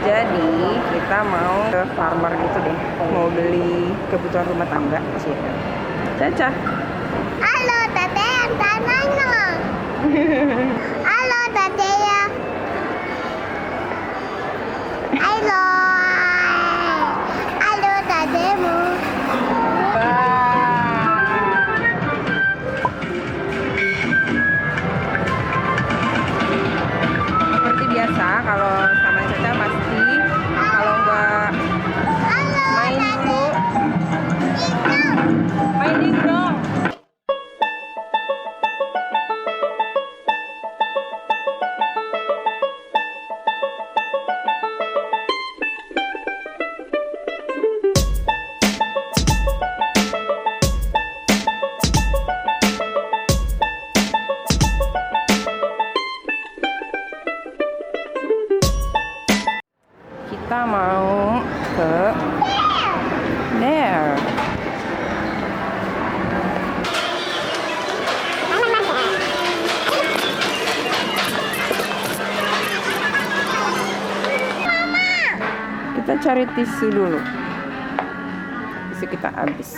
Jadi kita mau ke farmer gitu deh, mau beli kebutuhan rumah tangga sih. Caca. Halo, Tete yang tanahnya. Halo, Tete ya. Halo. Halo, Tatemu. Seperti biasa kalau sama Caca pasti kalau nggak main dulu, mainin dong. Kita mau ke there. Kita cari tisu dulu. Tisu kita habis.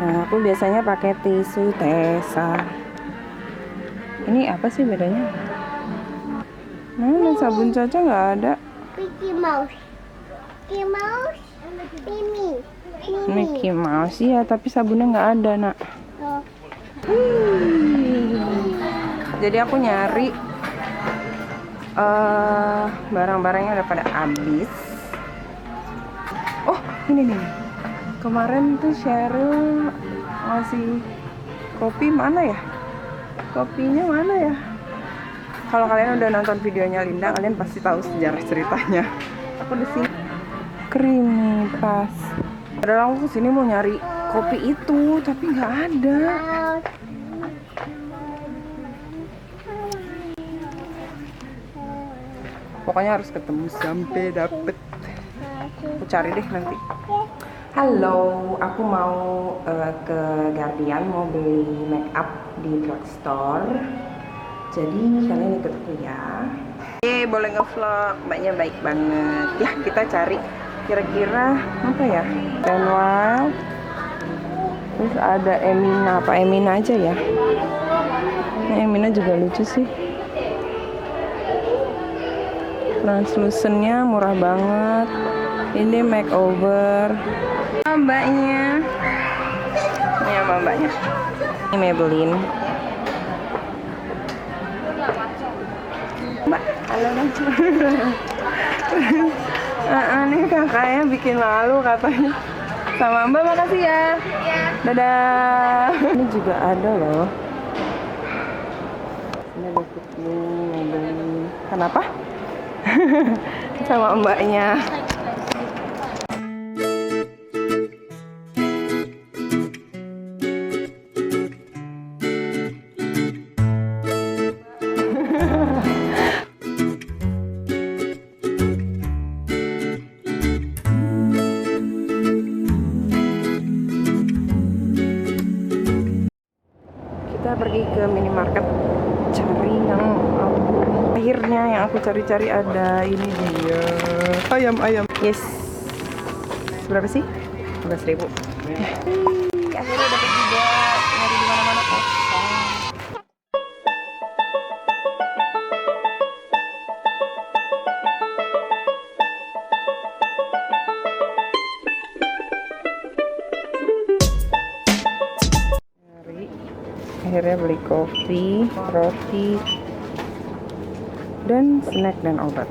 Nah, aku biasanya pakai tisu Tesa. Ini apa sih bedanya? Mana sabun Caca nggak ada. Mickey Mouse. Mickey Mouse. Mimi. Mickey Mouse ya, tapi sabunnya nggak ada nak. Oh. Jadi aku nyari barang-barangnya udah pada habis. Oh ini nih. Kemarin tuh Cheryl ngasih kopi, mana ya? Kopinya mana ya? Kalau kalian udah nonton videonya Linda, kalian pasti tahu sejarah ceritanya. Aku di sini creamy pas. Padahal aku kesini mau nyari kopi itu, tapi nggak ada. Pokoknya harus ketemu sampai dapet. Aku cari deh nanti. Halo, aku mau ke Guardian mau beli make up di drugstore. Jadi kalian ikut aku ya. Boleh nge-vlog, mbaknya baik banget. Ya kita cari kira-kira apa ya? Tenwell. Terus ada Emina, apa Emina aja ya? Ini Emina juga lucu sih. Translucentnya murah banget. Ini makeover. Mbaknya. Ini apa mbaknya? Ini Maybelline. Mbak, halo dong. Nih kakaknya bikin malu katanya. Sama Mbak, makasih ya. Dadah. Ini juga ada loh. Ini ada Maybelline. Kenapa? Sama mbaknya. Kita pergi ke minimarket cari yang akhirnya yang aku cari-cari ada ini dia ayam. Yes, berapa sih? 15.000. Akhirnya dapat juga, nyari di mana-mana kosong. Akhirnya beli kopi, roti, dan snack dan obat.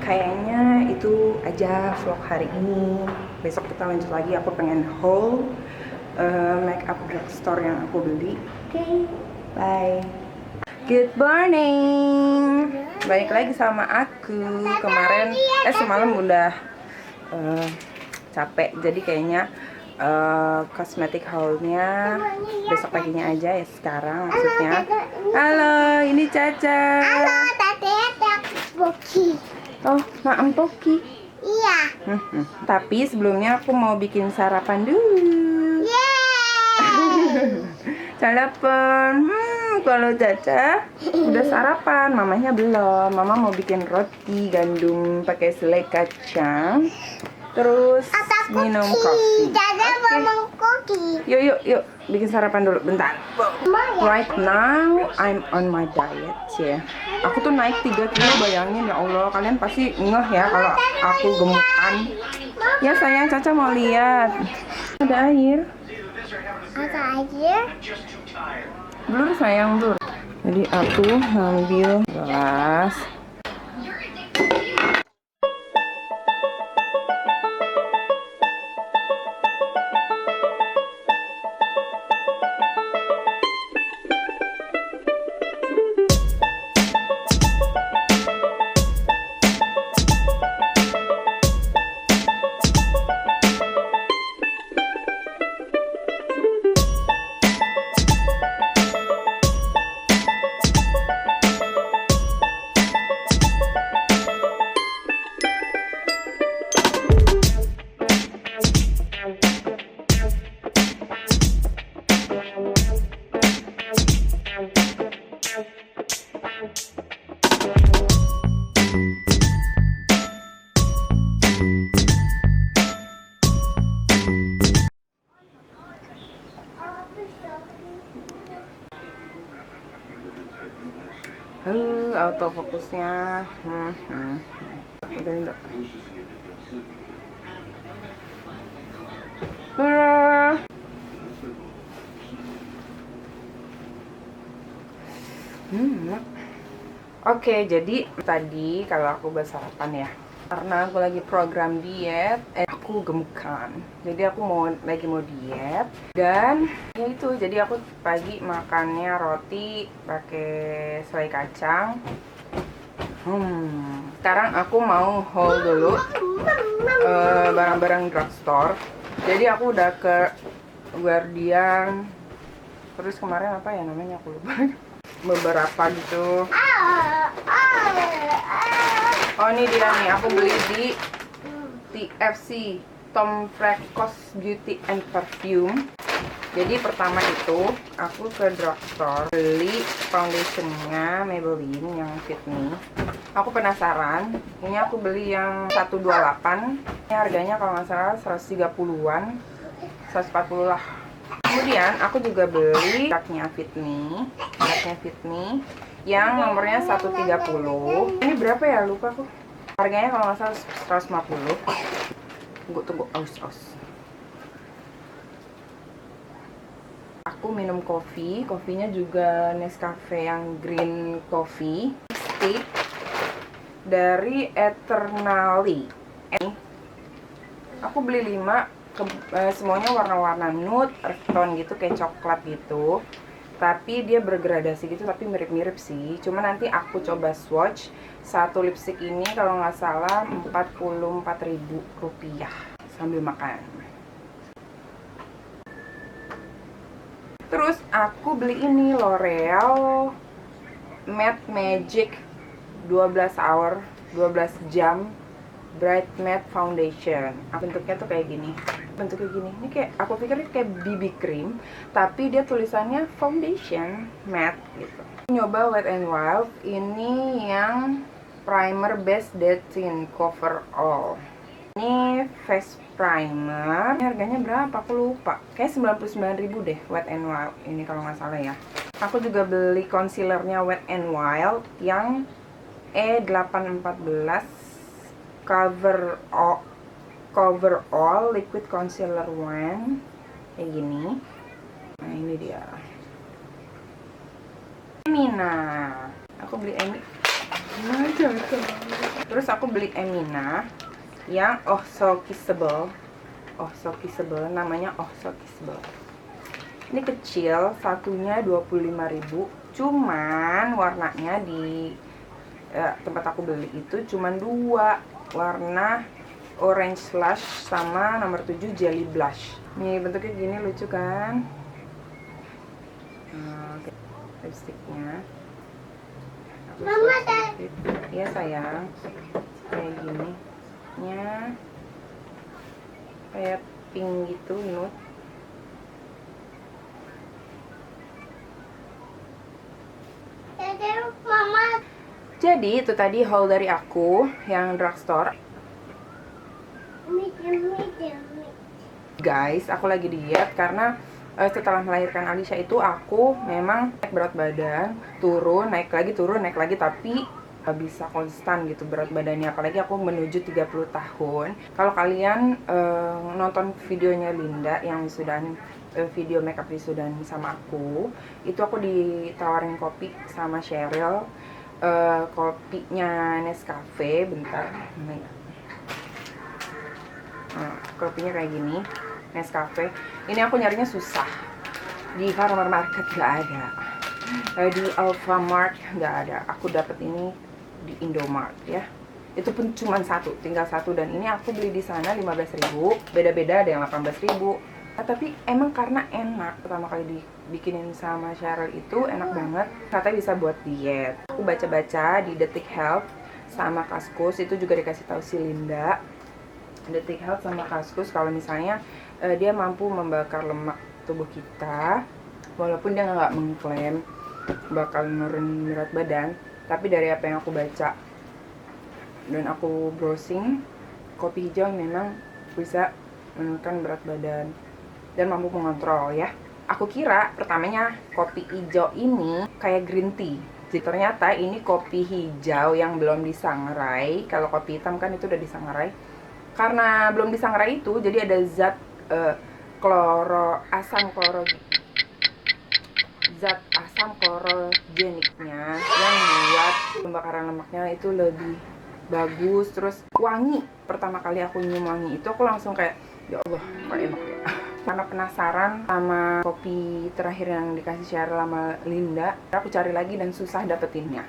Kayaknya itu aja vlog hari ini. Besok kita lanjut lagi. Aku pengen haul makeup drugstore yang aku beli. Oke, bye. Good morning. Balik lagi sama aku. Kemarin semalam udah capek. Jadi kayaknya kosmetik haulnya besok paginya aja ya, sekarang maksudnya. Halo, ini Caca. Halo, Tete Poki. Oh, Maem Poki. Iya. Tapi sebelumnya aku mau bikin sarapan dulu. Yeay. Sarapan. Kalau Caca udah sarapan, mamanya belum. Mama mau bikin roti gandum pakai selai kacang, terus minum kopi. Dada Oke. mau kopi. Yuk, bikin sarapan dulu, bentar. Right now, I'm on my diet ya. Aku tuh naik 3 kilo, bayangin ya Allah. Kalian pasti ngeh ya kalau aku gemukan. Ya sayang, Caca mau lihat. Ada air. Ada air. Blur sayang, blur. Jadi aku ambil gelas. Autofokusnya. Udah enggak. Oke, jadi tadi kalau aku bahas sarapan ya, karena aku lagi program diet, aku gemukan. Jadi aku lagi mau diet, dan ya itu, jadi aku pagi makannya roti pakai selai kacang. Sekarang aku mau haul dulu barang-barang drugstore. Jadi aku udah ke Guardian, terus kemarin apa ya namanya aku lupa. Beberapa gitu. Oh ini dia nih, aku beli di TFC, Tom Ford Beauty and Perfume. Jadi pertama itu aku ke drugstore beli foundationnya Maybelline yang Fit Me. Aku penasaran, ini aku beli yang 128. Ini harganya kalau nggak salah 130-an, 140 lah. Kemudian aku juga beli produknya Fit Me yang nomornya 130. Ini berapa ya, lupa aku. Harganya kalau nggak salah 150. Tunggu, aus. Aku minum kopinya juga Nescafe yang green coffee stick dari Eternally. Aku beli 5, semuanya warna-warna nude, earth tone gitu, kayak coklat gitu. Tapi dia bergradasi gitu, tapi mirip-mirip sih. Cuma nanti aku coba swatch. Satu lipstick ini kalau nggak salah Rp44.000 sambil makan. Terus aku beli ini L'Oreal Matte Magic 12 jam Bright Matte Foundation. Bentuknya tuh kayak gini. Ini kayak, aku pikir ini kayak BB cream, tapi dia tulisannya foundation matte gitu. Nyoba Wet n Wild, ini yang primer base dead tint cover all. Ini face primer. Ini harganya berapa? Aku lupa. Kayak 99.000 deh Wet n Wild ini kalau nggak salah ya. Aku juga beli concealernya Wet n Wild yang E814 cover all liquid concealer one, kayak gini. Nah ini dia Emina. Aku beli Terus aku beli Emina yang Oh So Kissable, namanya Oh So Kissable. Ini kecil, satunya 25.000. Cuman warnanya di tempat aku beli itu cuman 2 warna, orange slush sama nomor 7 jelly blush. Nih bentuknya gini, lucu kan? Lipstiknya. Mama Iya sayang, kayak gini. Nya kayak pink gitu, nude. Jadi itu tadi haul dari aku yang drugstore. Guys, aku lagi diet karena setelah melahirkan Alisha itu aku memang naik berat badan, naik lagi, tapi gak bisa konstan gitu berat badannya, apalagi aku menuju 30 tahun. Kalau kalian nonton videonya Linda yang wisudan, video makeup wisudan sama aku, itu aku ditawarin kopi sama Cheryl, kopinya Nescafe, bentar, mana ya? Kopinya kayak gini, Nescafe. Ini aku nyarinya susah, di Farmer Market nggak ada, di Alfamart nggak ada. Aku dapat ini di Indomart ya. Itu pun cuma tinggal satu, dan ini aku beli di sana 15.000. Beda-beda, ada yang 18.000. Tapi emang karena enak, pertama kali dibikinin sama Cheryl itu enak banget. Katanya bisa buat diet. Aku baca-baca di Detik Health sama Kaskus, itu juga dikasih tahu si Linda. Detik Health sama Kaskus kalau misalnya dia mampu membakar lemak tubuh kita, walaupun dia nggak mengklaim bakal nurunin berat badan, tapi dari apa yang aku baca dan aku browsing, kopi hijau memang bisa menurunkan berat badan dan mampu mengontrol ya. Aku kira pertamanya kopi hijau ini kayak green tea, jadi ternyata ini kopi hijau yang belum disangrai. Kalau kopi hitam kan itu udah disangrai. Karena belum disangrai itu, jadi ada zat zat asam klorogeniknya yang buat pembakaran lemaknya itu lebih bagus, terus wangi. Pertama kali aku nyium wangi itu, aku langsung kayak, ya Allah, kok enak ya. Karena penasaran sama kopi terakhir yang dikasih Cheryl sama Linda, aku cari lagi dan susah dapetinnya.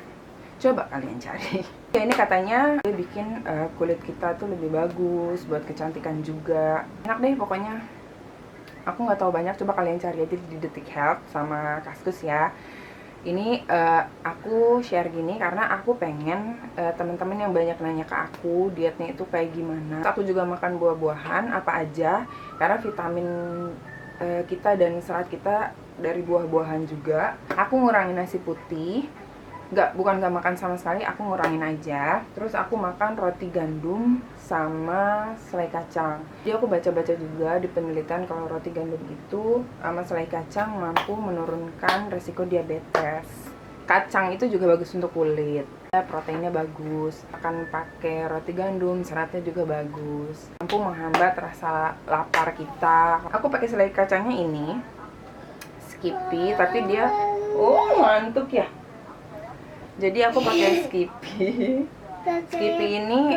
Coba kalian cari. Ya, ini katanya dia bikin kulit kita tuh lebih bagus, buat kecantikan juga. Enak deh pokoknya. Aku nggak tahu banyak, coba kalian cari aja di Detik Health sama Kaskus ya. Ini aku share gini karena aku pengen teman-teman yang banyak nanya ke aku dietnya itu kayak gimana. Aku juga makan buah-buahan apa aja, karena vitamin kita dan serat kita dari buah-buahan juga. Aku ngurangin nasi putih, bukan gak makan sama sekali, aku ngurangin aja. Terus aku makan roti gandum sama selai kacang. Jadi aku baca-baca juga di penelitian kalau roti gandum itu sama selai kacang mampu menurunkan resiko diabetes. Kacang itu juga bagus untuk kulit, proteinnya bagus. Akan pakai roti gandum, seratnya juga bagus, mampu menghambat rasa lapar kita. Aku pakai selai kacangnya ini Skippy, tapi dia ngantuk ya. Jadi aku pakai Skippy. Skippy ini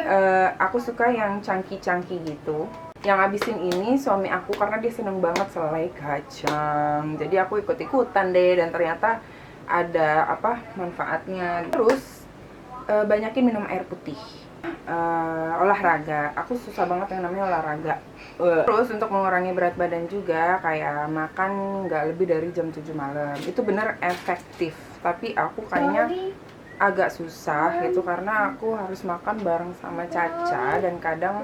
aku suka yang chunky gitu. Yang habisin ini suami aku karena dia seneng banget selai kacang. Jadi aku ikut-ikutan deh, dan ternyata ada manfaatnya. Terus banyakin minum air putih. Olahraga, aku susah banget yang namanya olahraga. Terus untuk mengurangi berat badan juga, kayak makan nggak lebih dari jam 7 malam. Itu bener efektif, tapi aku kayaknya agak susah gitu karena aku harus makan bareng sama Caca, dan kadang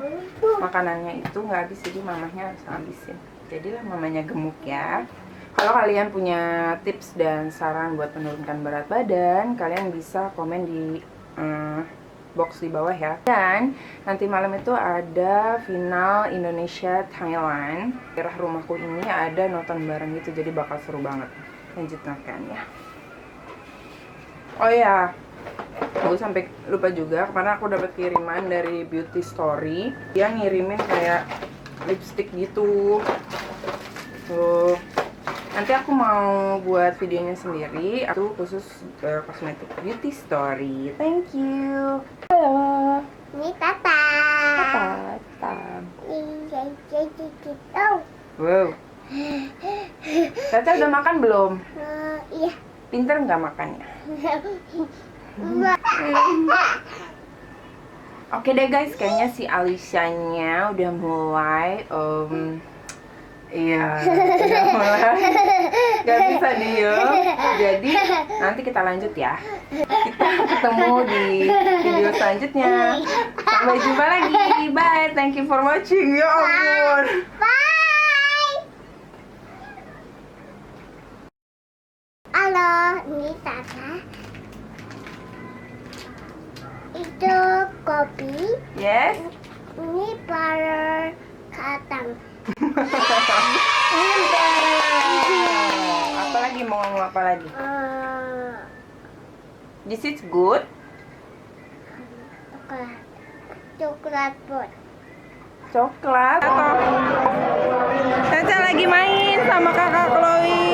makanannya itu nggak habis, jadi mamahnya harus habisin. Jadilah mamanya gemuk ya. Kalau kalian punya tips dan saran buat menurunkan berat badan, kalian bisa komen di box di bawah ya. Dan nanti malam itu ada final Indonesia Thailand. Daerah rumahku ini ada nonton bareng gitu, jadi bakal seru banget. Lanjut makan ya. Oh ya, aku sampai lupa juga, karena aku dapat kiriman dari Beauty Story. Dia ngirimin kayak lipstick gitu. Tuh. Nanti aku mau buat videonya sendiri. Itu khusus kosmetik Beauty Story. Thank you. Halo. Ini Tata. Tata. Oh. Wow. Tata udah makan belum? Iya. Pinter nggak makannya? Oke deh guys, kayaknya si Alishanya udah mulai iya, udah mulai gak bisa diem. Jadi nanti kita lanjut ya. Kita ketemu di video selanjutnya. Sampai jumpa lagi. Bye, thank you for watching. Ya ampun. Bye. Halo, ini Tata. kopi. Yes. Ini para katang. Apa lagi, mau ngomong apa lagi? Eh, This is good. coklat. Coklat pot. Coklat atau Caca lagi main sama kakak Chloe.